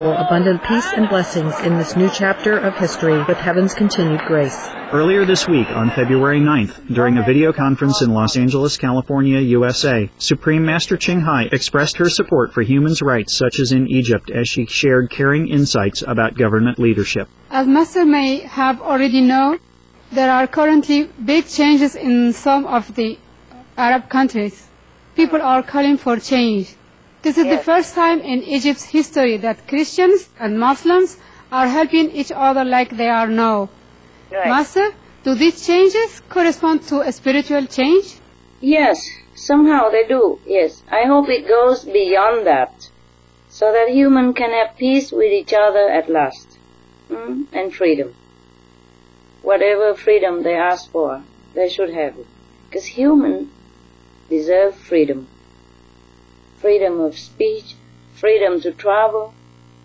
Abundant peace and blessings in this new chapter of history with heaven's continued grace. Earlier this week, on February 9th, during a video conference in Los Angeles, California, USA, Supreme Master Ching Hai expressed her support for human rights such as in Egypt as she shared caring insights about government leadership. As Master may have already known, there are currently big changes in some of the Arab countries. People are calling for change. This is the first time in Egypt's history that Christians and Muslims are helping each other like they are now. Right. Master, do these changes correspond to a spiritual change? Yes, somehow they do, yes. I hope it goes beyond that, so that humans can have peace with each other at last, and freedom. Whatever freedom they ask for, they should have it. Because humans deserve freedom. Freedom of speech, freedom to travel,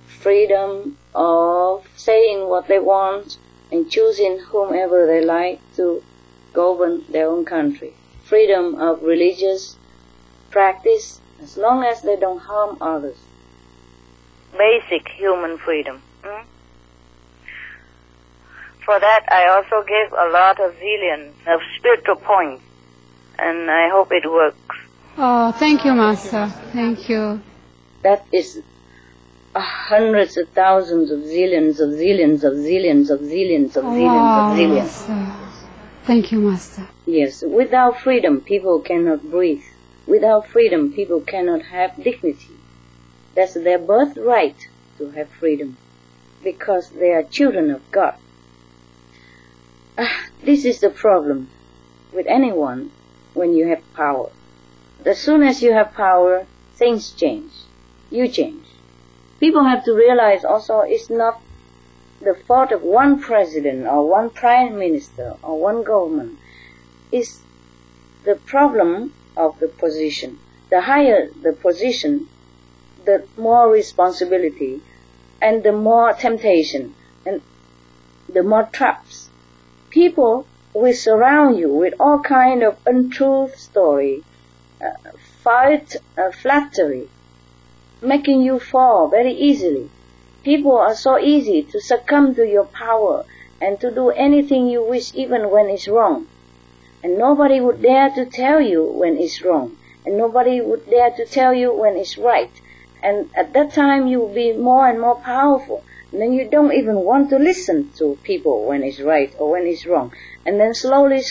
freedom of saying what they want and choosing whomever they like to govern their own country. Freedom of religious practice, as long as they don't harm others. Basic human freedom. For that, I also give a lot of zillion of spiritual points, and I hope it works. Oh, thank you, Master. Thank you. That is hundreds of thousands of zillions of zillions of zillions of zillions of zillions of zillions. Master. Thank you, Master. Yes, without freedom, people cannot breathe. Without freedom, people cannot have dignity. That's their birthright to have freedom, because they are children of God. This is the problem with anyone when you have power. As soon as you have power, things change. You change. People have to realize also it's not the fault of one president or one prime minister or one government. It's the problem of the position. The higher the position, the more responsibility and the more temptation and the more traps. People will surround you with all kind of untruth story, flattery, making you fall very easily. People are so easy to succumb to your power and to do anything you wish, even when it's wrong. And nobody would dare to tell you when it's wrong. And nobody would dare to tell you when it's right. And at that time you will be more and more powerful. And then you don't even want to listen to people when it's right or when it's wrong. And then slowly,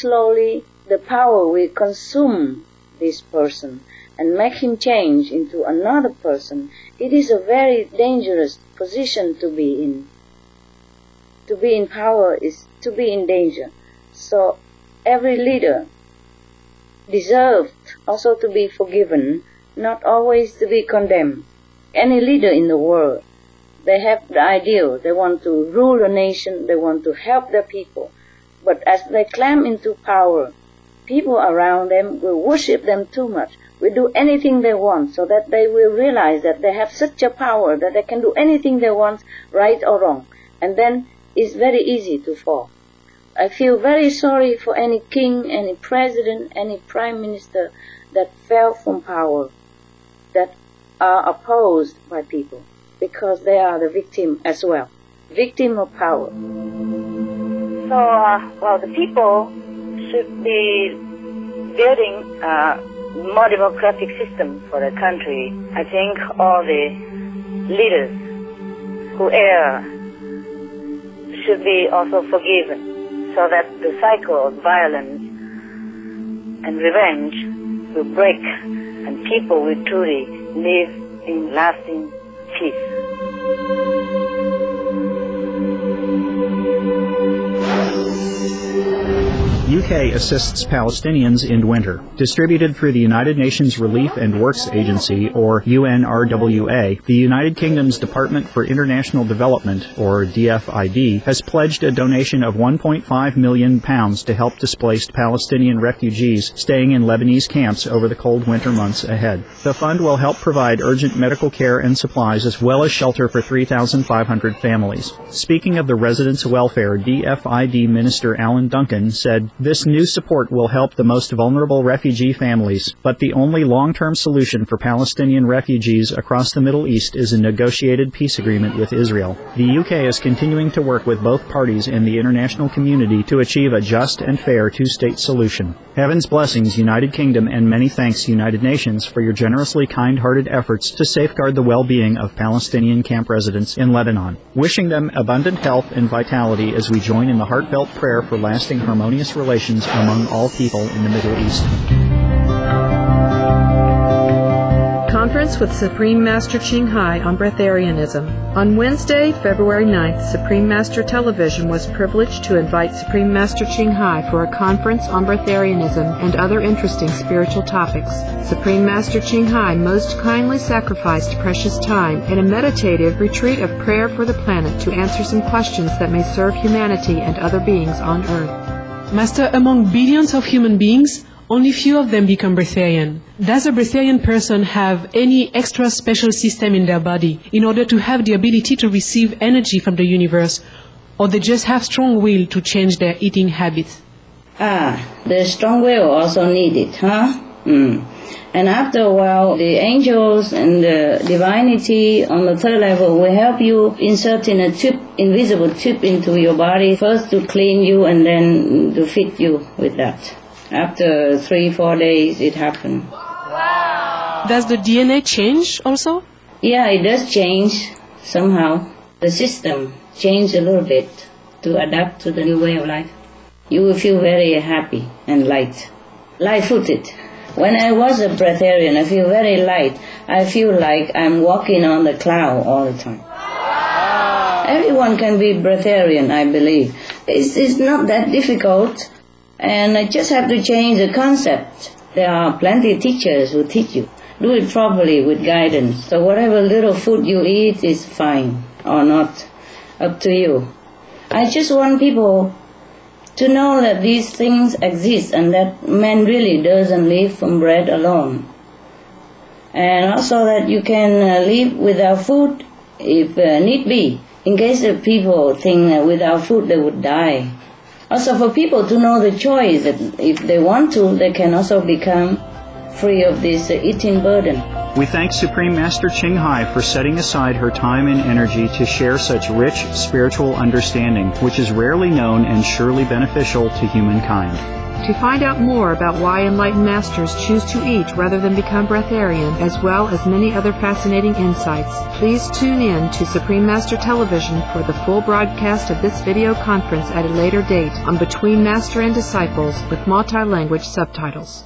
the power will consume this person and make him change into another person. It is a very dangerous position to be in. To be in power is to be in danger. So every leader deserved also to be forgiven, not always to be condemned. Any leader in the world, they have the ideal. They want to rule a nation. They want to help their people. But as they climb into power, people around them will worship them too much, will do anything they want, so that they will realize that they have such a power that they can do anything they want, right or wrong. And then it's very easy to fall. I feel very sorry for any king, any president, any prime minister that fell from power, that are opposed by people, because they are the victim as well, victim of power. So, the people should be building a more democratic system for the country. I think all the leaders who err should be also forgiven, so that the cycle of violence and revenge will break and people will truly live in lasting peace. UK assists Palestinians in winter. Distributed through the United Nations Relief and Works Agency, or UNRWA, the United Kingdom's Department for International Development, or DFID, has pledged a donation of £1.5 million to help displaced Palestinian refugees staying in Lebanese camps over the cold winter months ahead. The fund will help provide urgent medical care and supplies as well as shelter for 3,500 families. Speaking of the residents' welfare, DFID Minister Alan Duncan said, "This This new support will help the most vulnerable refugee families, but the only long-term solution for Palestinian refugees across the Middle East is a negotiated peace agreement with Israel. The UK is continuing to work with both parties and the international community to achieve a just and fair two-state solution. Heaven's blessings, United Kingdom, and many thanks, United Nations, for your generously kind-hearted efforts to safeguard the well-being of Palestinian camp residents in Lebanon. Wishing them abundant health and vitality as we join in the heartfelt prayer for lasting harmonious relations among all people in the Middle East. Conference with Supreme Master Ching Hai on Breatharianism. On Wednesday, February 9th, Supreme Master Television was privileged to invite Supreme Master Ching Hai for a conference on Breatharianism and other interesting spiritual topics. Supreme Master Ching Hai most kindly sacrificed precious time in a meditative retreat of prayer for the planet to answer some questions that may serve humanity and other beings on Earth. Master, among billions of human beings, only few of them become breatharian. Does a breatharian person have any extra special system in their body in order to have the ability to receive energy from the universe, or they just have strong will to change their eating habits? The strong will also needed, huh? And after a while, the angels and the divinity on the third level will help you insert in a tube, invisible tube into your body, first to clean you and then to feed you with that. After 3-4 days, it happened. Wow. Does the DNA change also? Yeah, it does change somehow. The system changed a little bit to adapt to the new way of life. You will feel very happy and light-footed. When I was a breatharian, I feel very light. I feel like I'm walking on the cloud all the time. Everyone can be breatharian, I believe. It's not that difficult. And I just have to change the concept. There are plenty of teachers who teach you. Do it properly with guidance. So whatever little food you eat is fine or not. Up to you. I just want people to know that these things exist and that man really doesn't live from bread alone. And also that you can live without food if need be. In case the people think that without food they would die. Also for people to know the choice that if they want to, they can also become free of this eating burden. We thank Supreme Master Ching Hai for setting aside her time and energy to share such rich spiritual understanding, which is rarely known and surely beneficial to humankind. To find out more about why enlightened masters choose to eat rather than become breatharian, as well as many other fascinating insights, please tune in to Supreme Master Television for the full broadcast of this video conference at a later date on Between Master and Disciples with multi-language subtitles.